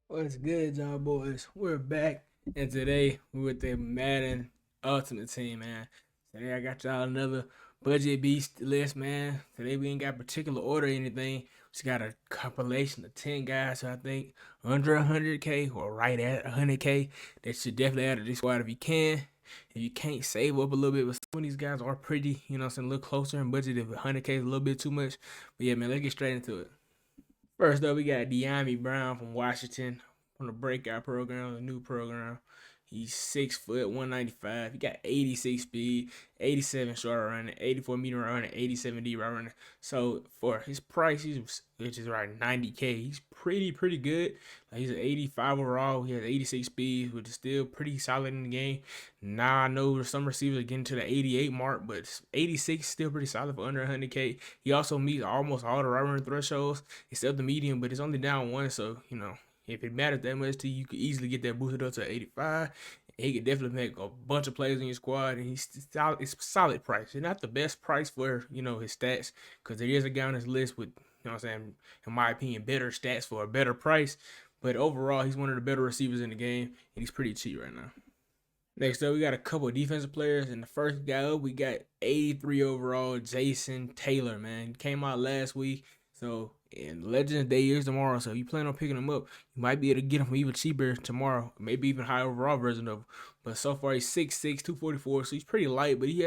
What's good, y'all boys? We're back, and today we're with the Madden Ultimate Team, man. Today I got y'all another budget beast list, man. Today we ain't got particular order or anything. We just got a compilation of 10 guys who I think under 100K or right at 100K that should definitely add to this squad if you can. If you can't save up a little bit, but some of these guys are pretty, a little closer in budget if 100K is a little bit too much. But yeah, man, let's get straight into it. First up, we got De'Ami Brown from Washington from the breakout program, the new program. He's 6 foot, 195. He got 86 speed, 87 short running, 84 medium running, 87 deep running. So for his price, which is right 90K, he's pretty good. Like he's an 85 overall. He has 86 speed, which is still pretty solid in the game. Now I know some receivers are getting to the 88 mark, but 86 is still pretty solid for under 100K. He also meets almost all the right running thresholds. It's still the medium, but it's only down one, so if it matters that much to you, you could easily get that boosted up to 85. He could definitely make a bunch of plays in your squad, and it's solid price. It's not the best price for his stats, because there is a guy on his list with what I'm saying, in my opinion, better stats for a better price. But overall, he's one of the better receivers in the game, and he's pretty cheap right now. Next up, we got a couple of defensive players, and the first guy up, we got 83 overall, Jason Taylor, man. He came out last week, so and Legends Day is tomorrow, so if you plan on picking him up, you might be able to get him even cheaper tomorrow, maybe even high overall version of him. But so far, he's 6'6", 244, so he's pretty light, but he's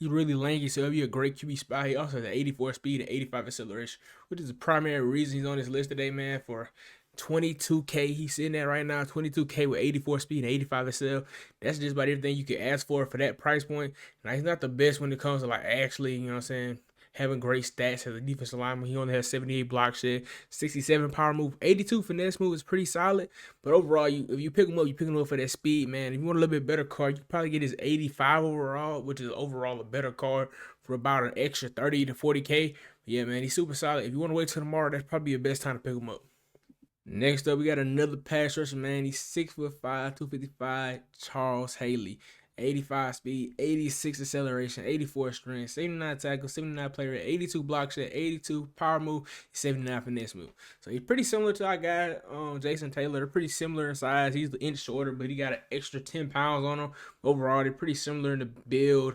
really lanky, so he'll be a great QB spot. He also has an 84 speed and 85 acceleration, which is the primary reason he's on this list today, man, for 22K. He's sitting at right now, 22K with 84 speed and 85 SL. That's just about everything you could ask for that price point. Now, he's not the best when it comes to like actually, having great stats as a defensive lineman. He only has 78 block shed, 67 power move, 82 finesse move is pretty solid. But overall, if you pick him up, you pick him up for that speed, man. If you want a little bit better card, you can probably get his 85 overall, which is overall a better card for about an extra 30 to 40K. But yeah, man, he's super solid. If you want to wait till tomorrow, that's probably your best time to pick him up. Next up, we got another pass rusher, man. He's 6'5", 255. Charles Haley, 85 speed, 86 acceleration, 84 strength, 79 tackle, 79 play rate, 82 block shot, 82 power move, 79 finesse move. So he's pretty similar to our guy, Jason Taylor. They're pretty similar in size. He's the inch shorter, but he got an extra 10 pounds on him. Overall, they're pretty similar in the build.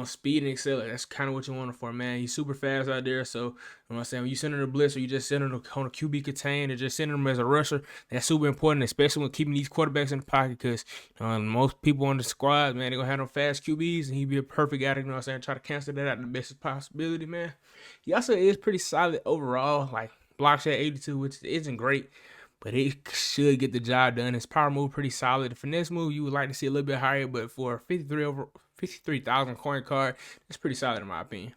Speed and accelerate. That's kind of what you want him for, man. He's super fast out there. So, I'm saying, when you send him to blitz or you just send him on a QB contain or just send him as a rusher, that's super important, especially when keeping these quarterbacks in the pocket, because most people on the squad, man, they're going to have them fast QBs, and he'd be a perfect guy to, try to cancel that out the best possibility, man. He also is pretty solid overall, like block shot 82, which isn't great, but it should get the job done. His power move pretty solid. The finesse move you would like to see a little bit higher, but for 53,000 coin card, it's pretty solid in my opinion.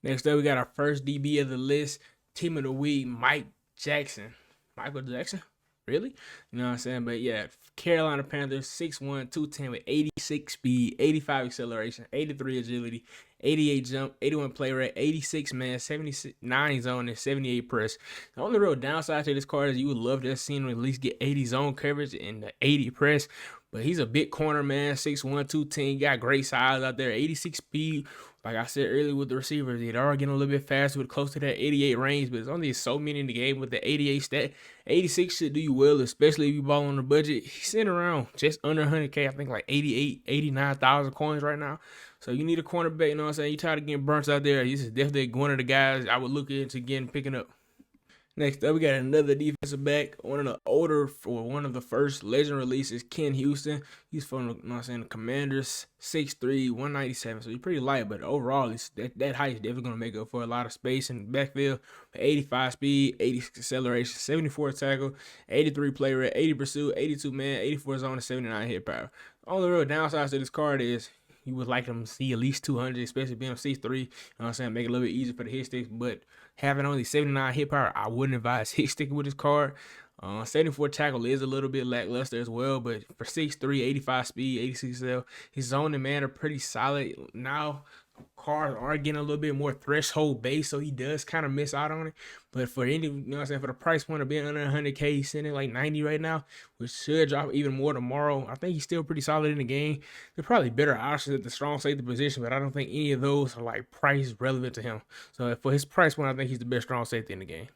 Next up, we got our first DB of the list, team of the week, Mike Jackson. Michael Jackson? Really? You know what I'm saying? But yeah, Carolina Panthers, 6'1", 210 with 86 speed, 85 acceleration, 83 agility, 88 jump, 81 play rate, 86 man, 79 zone, and 78 press. The only real downside to this card is you would love to see him at least get 80 zone coverage and the 80 press. But he's a big corner, man. 6'1", 210. Got great size out there. 86 speed. Like I said earlier with the receivers, they are getting a little bit faster with close to that 88 range, but there's only so many in the game with the 88 stat. 86 should do you well, especially if you ball on the budget. He's sitting around just under 100K, I think like 88, 89,000 coins right now. So you need a cornerback, you know what I'm saying? You tired of getting burnt out there. This is definitely one of the guys I would look into again picking up. Next up, we got another defensive back, one of the first legend releases, Ken Houston. He's from the Commanders, 6'3", 197. So he's pretty light, but overall, that height is definitely going to make up for a lot of space in the backfield. 85 speed, 80 acceleration, 74 tackle, 83 play rate, 80 pursuit, 82 man, 84 zone, and 79 hit power. The only real downside to this card is you would like them to see at least 200, especially being 6'3", you know what I'm saying, make it a little bit easier for the hit sticks, but having only 79 hit power, I wouldn't advise hit sticking with this card. 74 tackle is a little bit lackluster as well, but for 6'3", 85 speed, 86 L, his zone and man are pretty solid. Now, cars are getting a little bit more threshold base, so he does kind of miss out on it. But for any, you know what I'm saying, for the price point of being under 100K, he's sitting at like 90 right now, which should drop even more tomorrow. I think he's still pretty solid in the game. There's probably better options at the strong safety position, but I don't think any of those are like price relevant to him. So for his price point, I think he's the best strong safety in the game.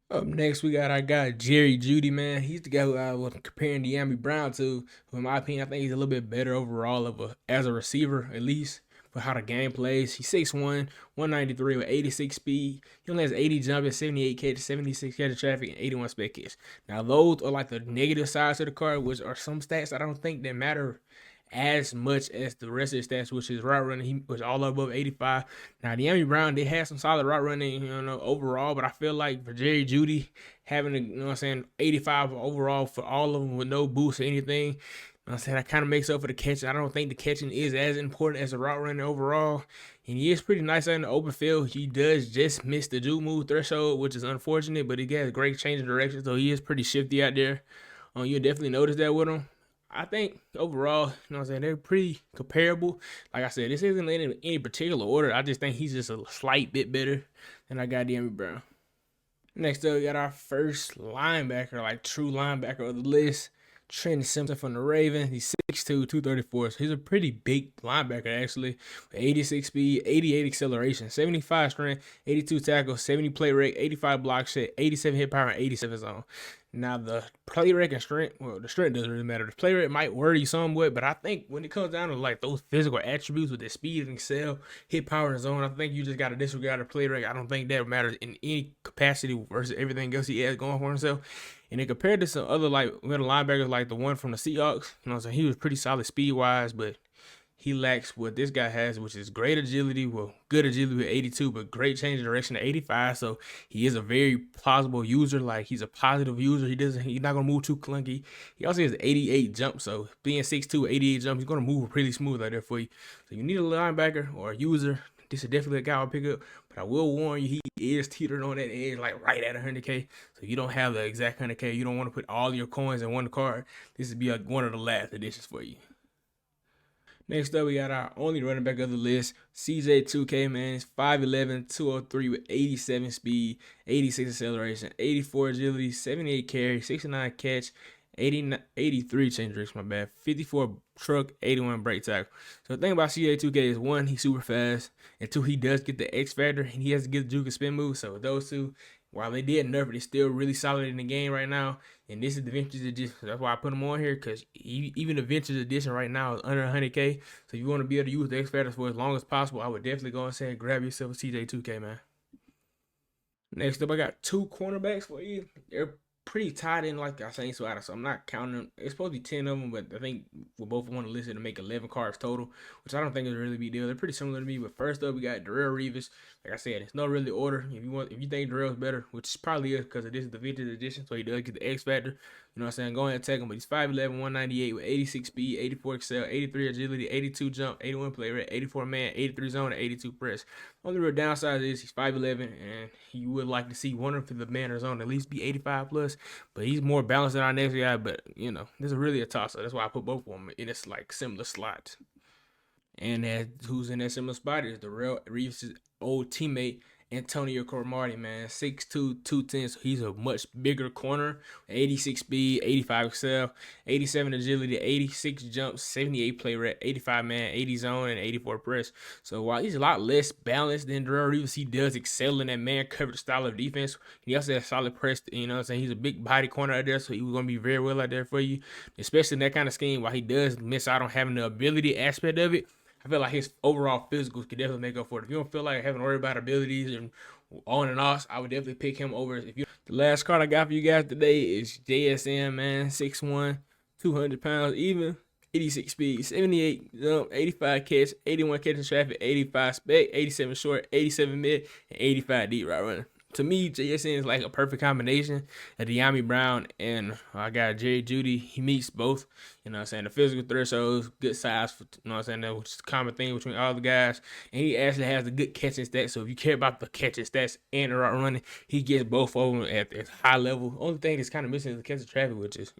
Up next, we got our guy Jerry Judy, man. He's the guy who I was comparing De'Ami Brown to. In my opinion, I think he's a little bit better overall as a receiver, at least for how the game plays. He's 6'1", 193 with 86 speed. He only has 80 jump and 78 catch, 76 catch of traffic, and 81 spec catch. Now those are like the negative sides of the card, which are some stats I don't think that matter as much as the rest of his stats, which is route running. He was all above 85. Now, De'Ami Brown, they had some solid route running, overall, but I feel like for Jerry Judy, having a, 85 overall for all of them with no boost or anything, I said that kind of makes up for the catching. I don't think the catching is as important as the route running overall. And he is pretty nice out in the open field. He does just miss the juke move threshold, which is unfortunate, but he has great change of direction, so he is pretty shifty out there. You'll definitely notice that with him. I think overall, they're pretty comparable. Like I said, this isn't in any particular order. I just think he's just a slight bit better than I got De'Ami Brown. Next up, we got our first linebacker, like true linebacker of the list. Trent Simpson from the Ravens. He's 6'2", 234. So he's a pretty big linebacker, actually. 86 speed, 88 acceleration, 75 strength, 82 tackles, 70 play rate, 85 block shot, 87 hit power, and 87 zone. Now, the play rate and strength, well, the strength doesn't really matter. The play rate might worry you somewhat, but I think when it comes down to like those physical attributes with the speed and excel, hit power and zone, I think you just got to disregard the play rate. I don't think that matters in any capacity versus everything else he has going for himself. And then compared to some other like middle linebackers, like the one from the Seahawks, he was pretty solid speed wise, but he lacks what this guy has, which is great agility. Well, good agility with 82, but great change of direction at 85. So he is a very plausible user. Like he's a positive user. He's not gonna move too clunky. He also has 88 jump. So being 6'2", 88 jump, he's gonna move pretty smooth out there for you. So you need a linebacker or a user. This is definitely a guy I'll pick up. But I will warn you, he is teetering on that edge, like right at 100K. So you don't have the exact 100K. You don't want to put all your coins in one card. This would be one of the last editions for you. Next up, we got our only running back of the list, CJ2K, man. He's 5'11", 203 with 87 speed, 86 acceleration, 84 agility, 78 carry, 69 catch, 83 change direction, my bad, 54 truck, 81 break tackle. So the thing about CJ2K is, one, he's super fast, and two, he does get the X factor, and he has to get the juke and spin move. So those two, while they did nerf it, it's still really solid in the game right now. And this is the Vintage Edition. That's why I put him on here, because even the Vintage Edition right now is under 100K. So if you want to be able to use the X Factors for as long as possible, I would definitely go and say grab yourself a CJ2K, man. Next up, I got two cornerbacks for you. They're pretty tied in, like I say, so I'm not counting them. It's supposed to be 10 of them, but I think we both want to listen to make 11 cards total, which I don't think is a really big deal. They're pretty similar to me, but first up, we got Darrelle Revis. Like I said, it's no really order. If you think Darrell's better, which probably is because this is the vintage edition, so he does get the X factor. You know what I'm saying? Go ahead and take him, but he's 5'11", 198 with 86 speed, 84 excel, 83 agility, 82 jump, 81 play rate, 84 man, 83 zone, and 82 press. Only real downside is he's 5'11", and he would like to see one of the man or zone at least be 85 plus, but he's more balanced than our next guy. But this is really a toss-up. That's why I put both of them in this like similar slots. And who's in that similar spot is Darrelle Reeves' old teammate, Antonio Cromartie, man. 6'2", 210, so he's a much bigger corner. 86 speed, 85 excel, 87 agility, 86 jumps, 78 play rate, 85 man, 80 zone, and 84 press. So while he's a lot less balanced than Darrelle Reeves, he does excel in that man coverage style of defense. He also has solid press, he's a big body corner out there, so he's going to be very well out there for you, especially in that kind of scheme. While he does miss out on having the ability aspect of it, I feel like his overall physicals could definitely make up for it. If you don't feel like having to worry about abilities and on and off, I would definitely pick him over. The last card I got for you guys today is JSN, man. 6'1", 200 pounds even, 86 speed, 78 jump, 85 catch, 81 catching traffic, 85 spec, 87 short, 87 mid, and 85 deep right running. To me, JSN is like a perfect combination of De'Ami Brown and I got Jerry Judy. He meets both. The physical thresholds, good size, which is a common thing between all the guys. And he actually has the good catching stats. So if you care about the catching stats and the route running, he gets both of them at high level. Only thing that's kind of missing is the catching traffic, which is,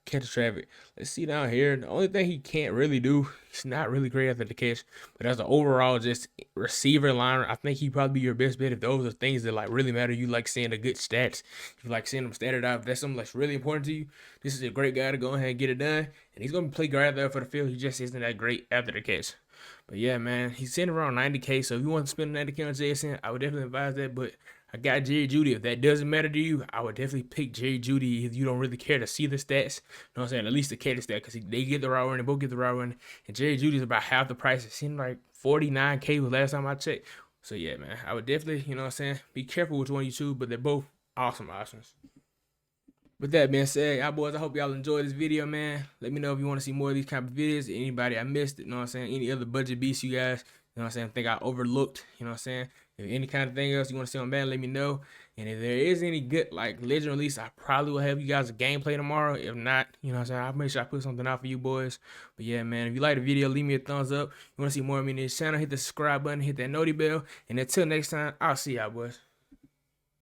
catch traffic. Let's see down here. The only thing he can't really do, he's not really great at the catch, but as an overall just receiver liner, I think he'd probably be your best bet if those are things that like really matter. You like seeing the good stats. You like seeing them standardized. If that's something that's really important to you, this is a great guy to go ahead and get it done. And he's going to play guard there for the field. He just isn't that great after the catch. But yeah, man, he's sitting around 90K. So if you want to spend 90K on JSN, I would definitely advise that. But I got Jerry Judy. If that doesn't matter to you, I would definitely pick Jerry Judy if you don't really care to see the stats. You know what I'm saying? At least the catch stat, because they get the route running, they both get the route running. And Jerry Judy's about half the price. It seemed like 49K was last time I checked. So yeah, man, I would definitely, you know what I'm saying, be careful which one you choose, but they're both awesome options. With that being said, y'all boys, I hope y'all enjoyed this video, man. Let me know if you want to see more of these kind of videos. Anybody I missed, you know what I'm saying? Any other budget beasts you guys, you know what I'm saying, think I overlooked, you know what I'm saying? If any kind of thing else you want to see on Madden, let me know. And if there is any good, like, legend release, I probably will have you guys a gameplay tomorrow. If not, you know what I'm saying, I'll make sure I put something out for you boys. But yeah, man, if you like the video, leave me a thumbs up. You want to see more of me in this channel, hit the subscribe button, hit that noti bell. And until next time, I'll see y'all boys.